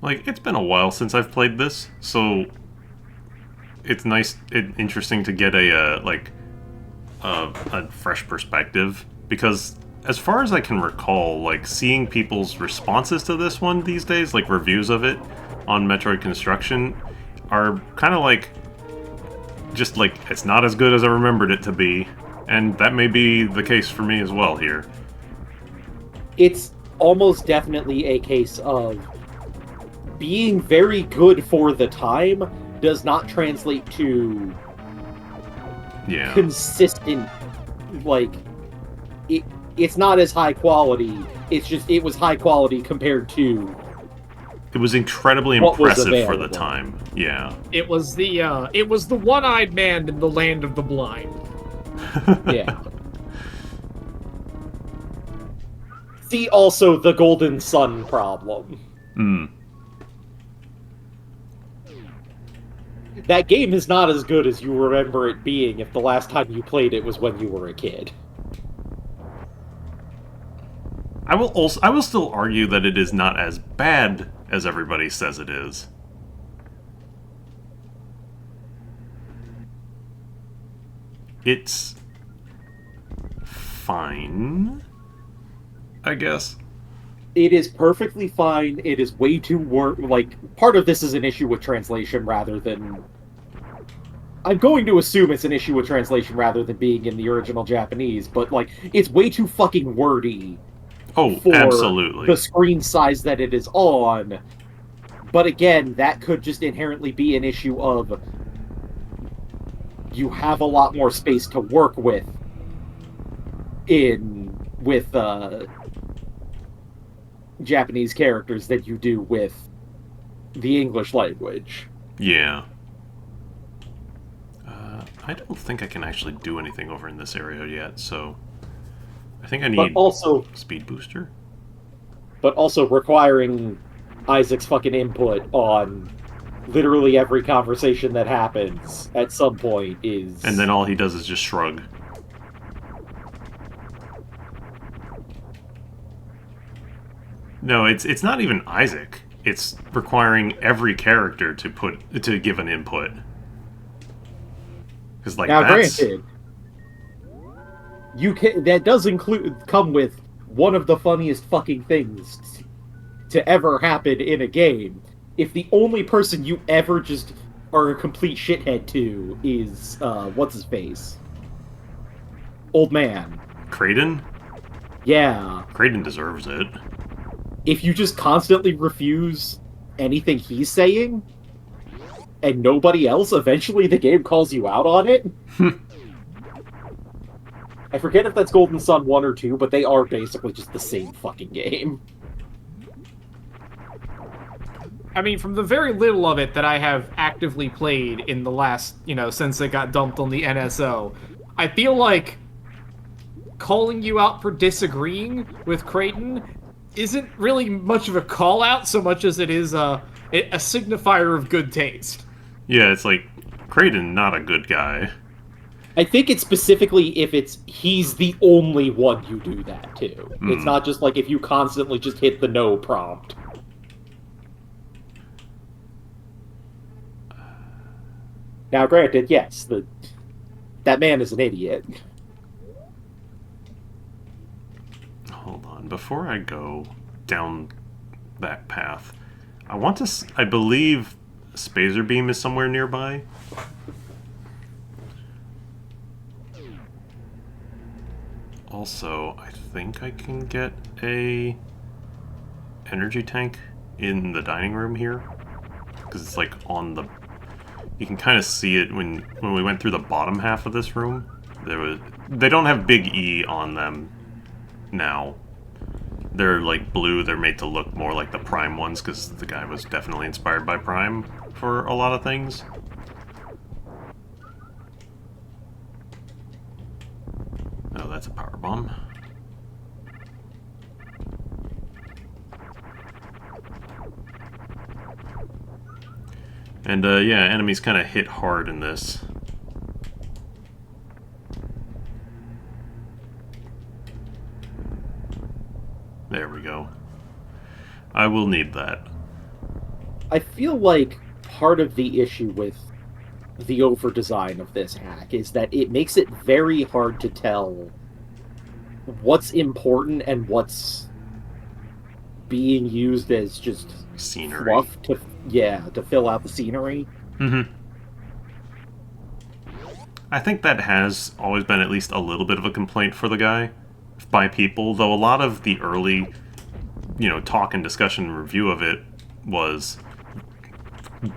Like, it's been a while since I've played this, so it's interesting to get a fresh perspective, because as far as I can recall, like, seeing people's responses to this one these days, like reviews of it on Metroid Construction, are kind of like, just like, it's not as good as I remembered it to be, and that may be the case for me as well here. It's almost definitely a case of being very good for the time does not translate to Yeah. consistent, like, it, it's not as high quality. It's just, it was high quality compared to It was incredibly what was impressive for the available. time. Yeah. It was the one-eyed man in the land of the blind. Yeah. See also the Golden Sun problem. Hmm. That game is not as good as you remember it being if the last time you played it was when you were a kid. I will still argue that it is not as bad as everybody says it is. It's fine, I guess. It is perfectly fine. It is way too part of this is an issue with translation rather than... I'm going to assume it's an issue with translation rather than being in the original Japanese, but, like, it's way too fucking wordy Oh, for absolutely. the screen size that it is on. But again, that could just inherently be an issue of you have a lot more space to work with with Japanese characters than you do with the English language. Yeah. I don't think I can actually do anything over in this area yet, so I think I But need also speed booster. requiring Isaac's fucking input on literally every conversation that happens at some point is... And then all he does is just shrug. No, it's not even Isaac. It's requiring every character to give an input. Because, like, Now, that's... granted, that does come with one of the funniest fucking things to ever happen in a game. If the only person you ever just are a complete shithead to is what's his face, old man. Kraden? Yeah. Kraden deserves it. If you just constantly refuse anything he's saying, and nobody else, eventually the game calls you out on it. I forget if that's Golden Sun 1 or 2, but they are basically just the same fucking game. I mean, from the very little of it that I have actively played in the last, since it got dumped on the NSO, I feel like calling you out for disagreeing with Kraden isn't really much of a call-out so much as it is a signifier of good taste. Yeah, it's like, Kraden, not a good guy. I think it's specifically if he's the only one you do that to. It's not just like if you constantly just hit the no prompt. Now, granted, yes, that man is an idiot. Hold on, before I go down that path, I believe Spazer Beam is somewhere nearby. Also, I think I can get a energy tank in the dining room here, because it's like on the... You can kind of see it when we went through the bottom half of this room. They don't have big E on them now. They're like blue. They're made to look more like the Prime ones, because the guy was definitely inspired by Prime for a lot of things. Oh, that's a power bomb. And yeah, enemies kind of hit hard in this. There we go. I will need that. I feel like part of the issue with the over-design of this hack is that it makes it very hard to tell what's important and what's being used as just Scenery. fluff to fill out the scenery. Mm-hmm. I think that has always been at least a little bit of a complaint for the guy by people, though a lot of the early, talk and discussion and review of it was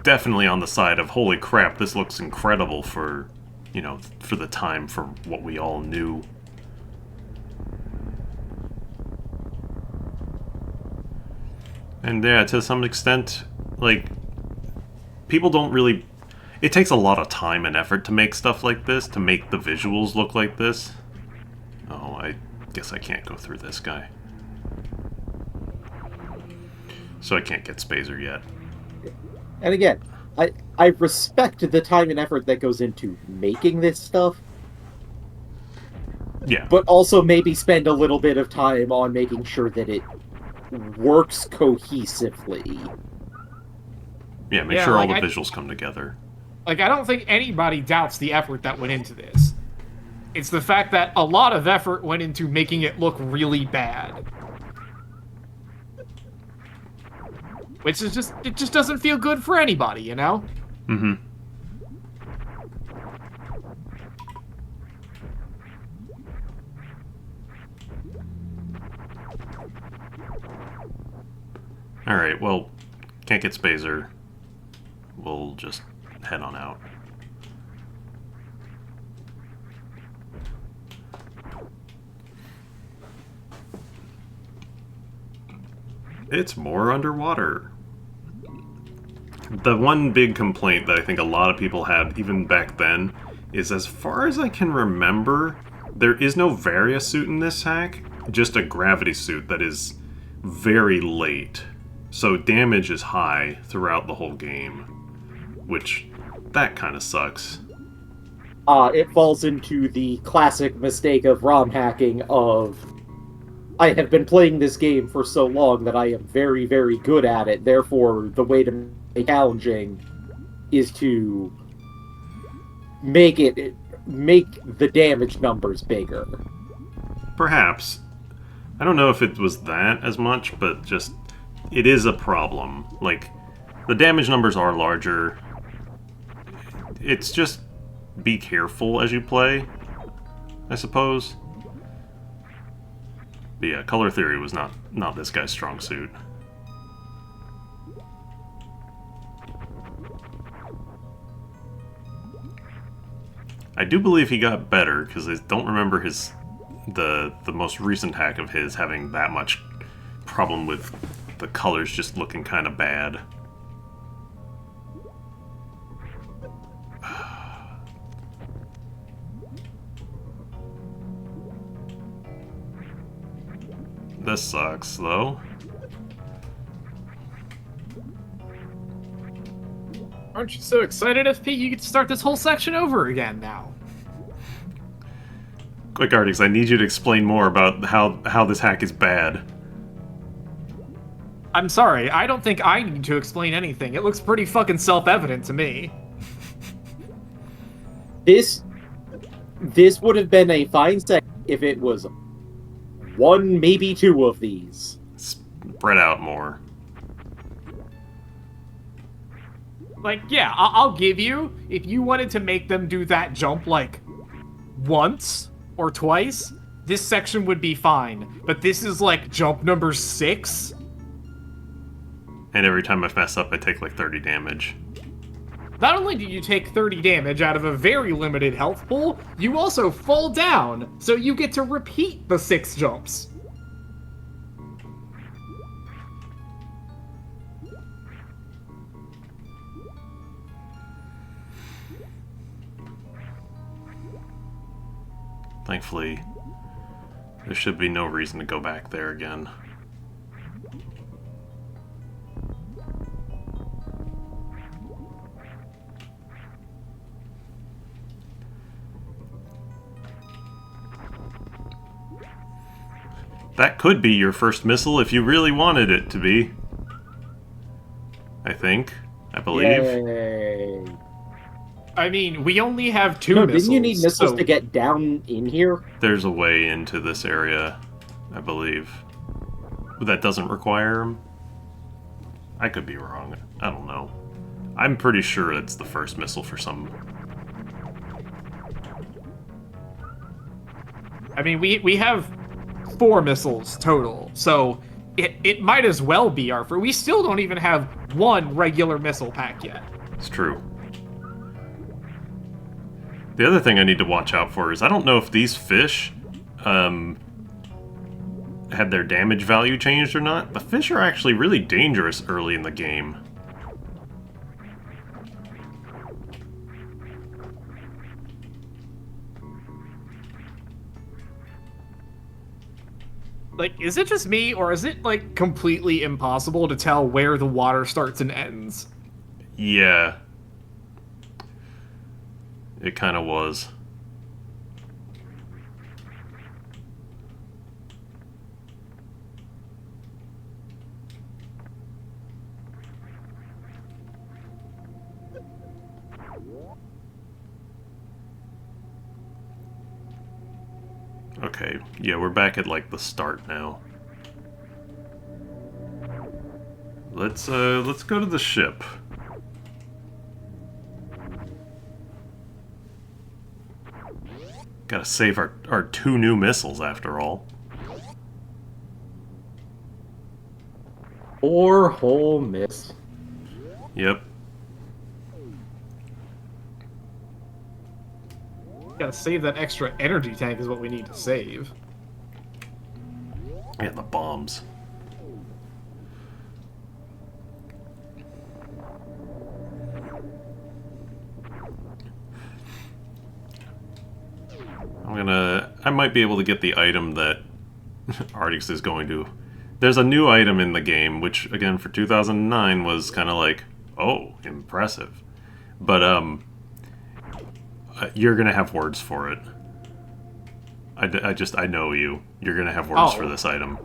definitely on the side of, holy crap, this looks incredible for the time, for what we all knew. And yeah, to some extent, like, people don't really... It takes a lot of time and effort to make stuff like this, to make the visuals look like this. Oh, I guess I can't go through this guy. So I can't get FPzero yet. And again, I respect the time and effort that goes into making this stuff. Yeah. But also maybe spend a little bit of time on making sure that it works cohesively. Yeah, make sure all the visuals come together. Like, I don't think anybody doubts the effort that went into this. It's the fact that a lot of effort went into making it look really bad. Which is just, it just doesn't feel good for anybody, you know? Mm-hmm. Alright, well, can't get FPzero. We'll just head on out. It's more underwater. The one big complaint that I think a lot of people had, even back then, is as far as I can remember, there is no Varia suit in this hack, just a gravity suit that is very late. So damage is high throughout the whole game, which, that kind of sucks. It falls into the classic mistake of ROM hacking of, I have been playing this game for so long that I am very, very good at it, therefore the way to make it challenging is to make the damage numbers bigger. Perhaps. I don't know if it was that as much, but just, it is a problem. Like, the damage numbers are larger. It's just, be careful as you play, I suppose. But yeah, color theory was not this guy's strong suit. I do believe he got better, because I don't remember the most recent hack of his having that much problem with the colors just looking kind of bad. This sucks, though. Aren't you so excited, FP? You get to start this whole section over again now. Quick, Artix, I need you to explain more about how this hack is bad. I'm sorry, I don't think I need to explain anything. It looks pretty fucking self-evident to me. This would have been a fine section if it was one, maybe two of these. Spread out more. Like, yeah, I'll give you, if you wanted to make them do that jump, like, once or twice, this section would be fine. But this is, like, jump number 6. And every time I mess up, I take, like, 30 damage. Not only do you take 30 damage out of a very limited health pool, you also fall down, so you get to repeat the 6 jumps. Thankfully, there should be no reason to go back there again. That could be your first missile if you really wanted it to be. I I believe. Yay. I mean, we only have 2 No, missiles. didn't you need missiles so- to get down in here? There's a way into this area, I believe. That doesn't require them. I could be wrong. I don't know. I'm pretty sure it's the first missile for some... I mean, we have 4 missiles total, so it might as well be our first. We still don't even have 1 regular missile pack yet. It's true. The other thing I need to watch out for is I don't know if these fish had their damage value changed or not. The fish are actually really dangerous early in the game. Like, is it just me, or is it, like, completely impossible to tell where the water starts and ends? Yeah. It kind of was. Okay, yeah, we're back at, like, the start now. Let's go to the ship. Gotta save our 2 new missiles, after all. 4 whole miss. Yep. Gotta save that extra energy tank is what we need to save. Yeah, the bombs. I might be able to get the item that Artix is going to. There's a new item in the game, which, again, for 2009 was kind of like, oh, impressive. But, you're gonna have words for it. I know you. You're gonna have words for this item.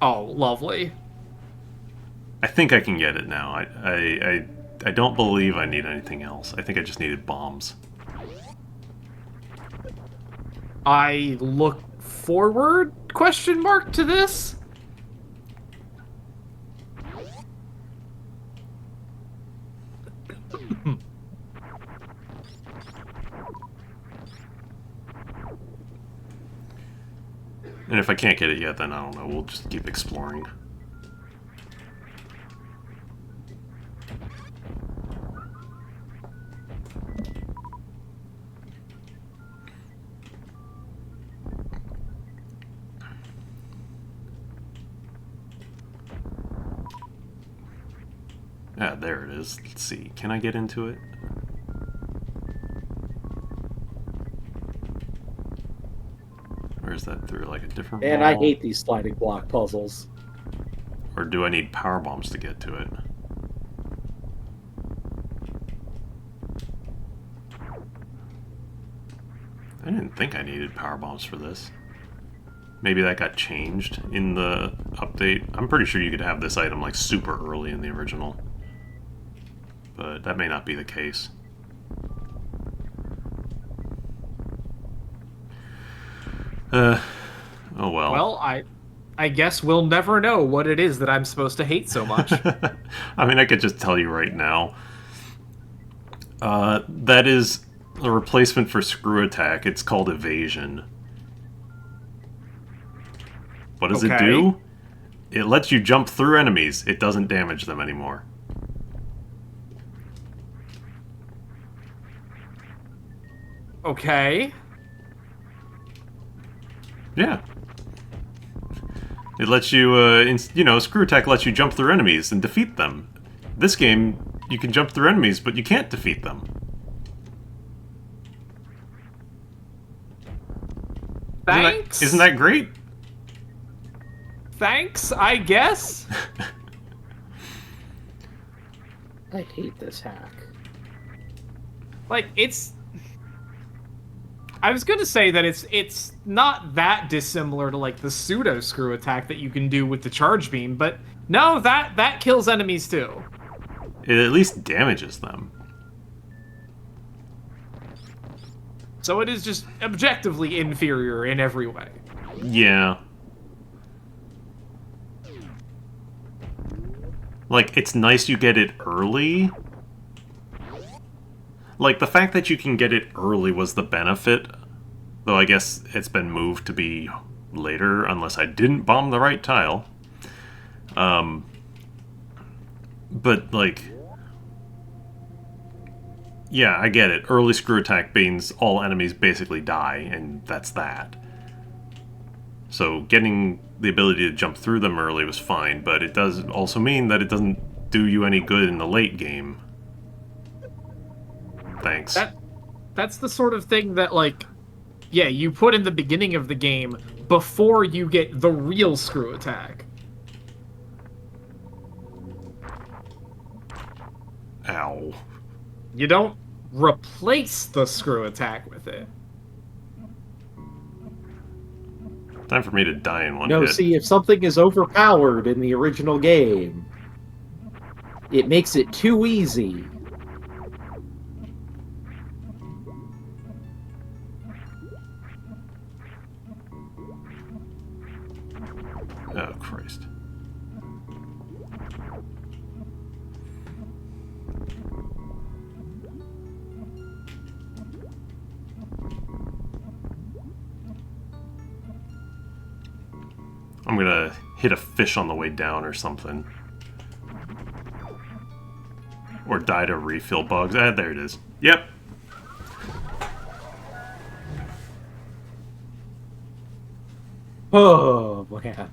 Oh, lovely. I think I can get it now. I don't believe I need anything else. I think I just needed bombs. I look forward, question mark, to this? And if I can't get it yet, then I don't know. We'll just keep exploring. Ah, there it is. Let's see. Can I get into it? Or is that through like a different And I wall? hate these sliding block puzzles. Or do I need power bombs to get to it? I didn't think I needed power bombs for this. Maybe that got changed in the update. I'm pretty sure you could have this item like super early in the original. But that may not be the case. Oh well. Well, I guess we'll never know what it is that I'm supposed to hate so much. I mean, I could just tell you right now. That is a replacement for screw attack. It's called evasion. What does it Okay. do? It lets you jump through enemies. It doesn't damage them anymore. Okay. Yeah. It lets you, screw attack lets you jump through enemies and defeat them. This game, you can jump through enemies, but you can't defeat them. Thanks. Isn't that great? Thanks, I guess. I hate this hack. Like, it's... I was gonna say that it's not that dissimilar to, like, the pseudo screw attack that you can do with the charge beam, but no, that kills enemies too. it at least damages them. So it is just objectively inferior in every way. Yeah. Like, it's nice you get it early. Like, the fact that you can get it early was the benefit. Though I guess it's been moved to be later, unless I didn't bomb the right tile. But, like... Yeah, I get it. Early screw attack means all enemies basically die, and that's that. So getting the ability to jump through them early was fine, but it does also mean that it doesn't do you any good in the late game. Thanks. That's the sort of thing that, like, yeah, you put in the beginning of the game before you get the real screw attack. Ow. You don't replace the screw attack with it. Time for me to die in one No, hit. see, if something is overpowered in the original game, it makes it too easy. Oh, Christ. I'm gonna hit a fish on the way down or something. Or die to refill bugs. Ah, there it is. Yep. Oh, man.